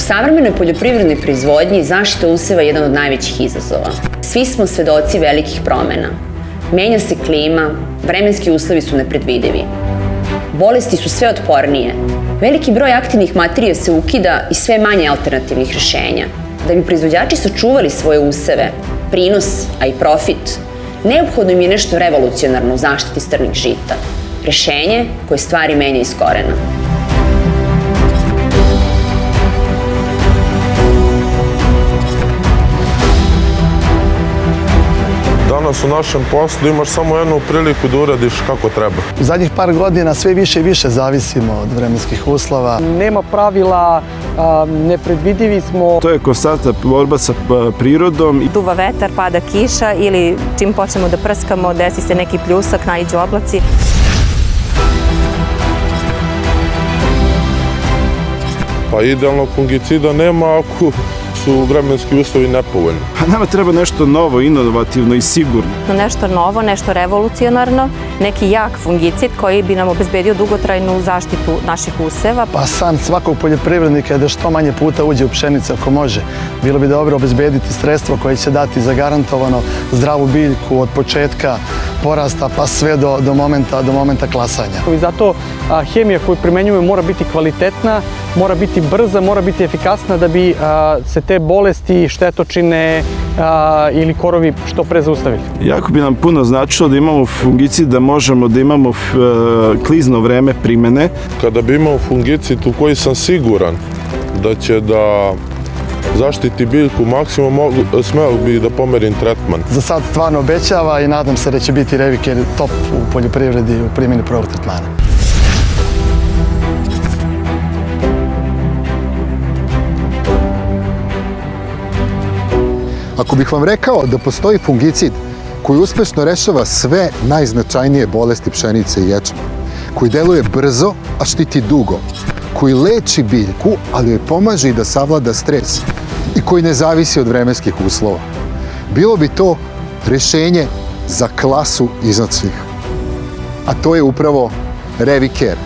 savremenoj poljoprivrednoj proizvodnji zaštita useva je jedan od najvećih izazova. Svi smo svedoci velikih promena. Menja se klima, vremenski uslovi su nepredvidivi. Bolesti su sve otpornije. Veliki broj aktivnih materija se ukida i sve manje alternativnih rešenja. Da bi proizvođači sačuvali svoje useve, prinos, a i profit, neophodno im je nešto revolucionarno u zaštiti strnih žita. Rešenje koje stvari menja iz korena. Danas u našem poslu imaš samo jednu priliku da uradiš kako treba. U zadnjih par godina sve više i više zavisimo od vremenskih uslova. Nema pravila, nepredvidivi smo. To je konstantna borba sa prirodom. Duva vetar, pada kiša ili čim počnemo da prskamo, desi se neki pljusak, naiđu oblaci. Pa idealnog fungicida nema ako su vremenski uslovi nepovoljni. A nama treba nešto novo, inovativno i sigurno. Nešto novo, nešto revolucionarno, neki jak fungicid koji bi nam obezbedio dugotrajnu zaštitu naših useva. Pa san svakog poljoprivrednika je da što manje puta uđe u pšenicu ako može. Bilo bi dobro obezbediti sredstvo koje će dati zagarantovano zdravu biljku od početka porasta pa sve do momenta klasanja. I zato hemija koju primenjujemo mora biti kvalitetna, mora biti brza, mora biti efikasna da bi se te bolesti, štetočine ili korovi što pre zaustavili. Jako bi nam puno značilo da imamo fungicid, da možemo da imamo klizno vreme primene. Kada bi imao fungicid u koji sam siguran da će da zaštiti biljku maksimum, smeo bi da pomerim tretman. Za sad stvarno obećava i nadam se da će biti Reviker top u poljoprivredi u primjeni prvog tretmana. Ako bih vam rekao da postoji fungicid koji uspešno rešava sve najznačajnije bolesti pšenice i ječma, koji deluje brzo, a štiti dugo, koji leči biljku, ali joj pomaže i da savlada stres i koji ne zavisi od vremenskih uslova, bilo bi to rešenje za klasu iznad svih. A to je upravo Reviker.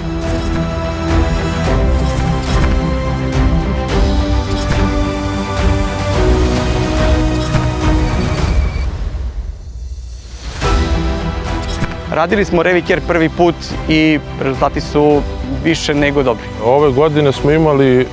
Radili smo Reviker prvi put i rezultati su više nego dobri. Ove godine smo imali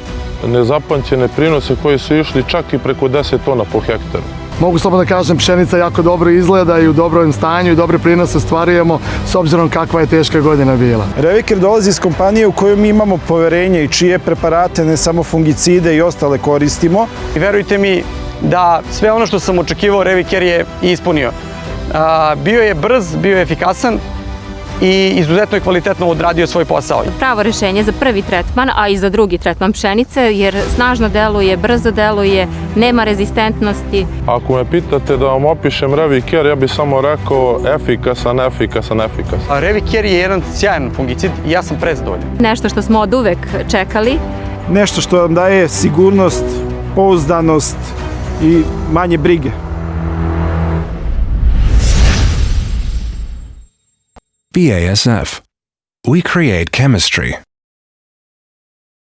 nezapamćene prinose koji su išli čak i preko 10 tona po hektaru. Mogu slobodno da kažem, pšenica jako dobro izgleda i u dobrom stanju i dobre prinose ostvarujemo s obzirom kakva je teška godina bila. Reviker dolazi iz kompanije u kojoj mi imamo poverenje i čije preparate, ne samo fungicide i ostale koristimo. I verujte mi da sve ono što sam očekivao Reviker je ispunio. Bio je brz, bio je efikasan i izuzetno je kvalitetno odradio svoj posao. Pravo rešenje za prvi tretman, a i za drugi tretman pšenice, jer snažno deluje, brzo deluje, nema rezistentnosti. Ako me pitate da vam opišem Reviker, ja bih samo rekao efikasan. Reviker je jedan sjajan fungicid i ja sam prezadovoljan. Nešto što smo od uvek čekali. Nešto što vam daje sigurnost, pouzdanost i manje brige. BASF. We create chemistry.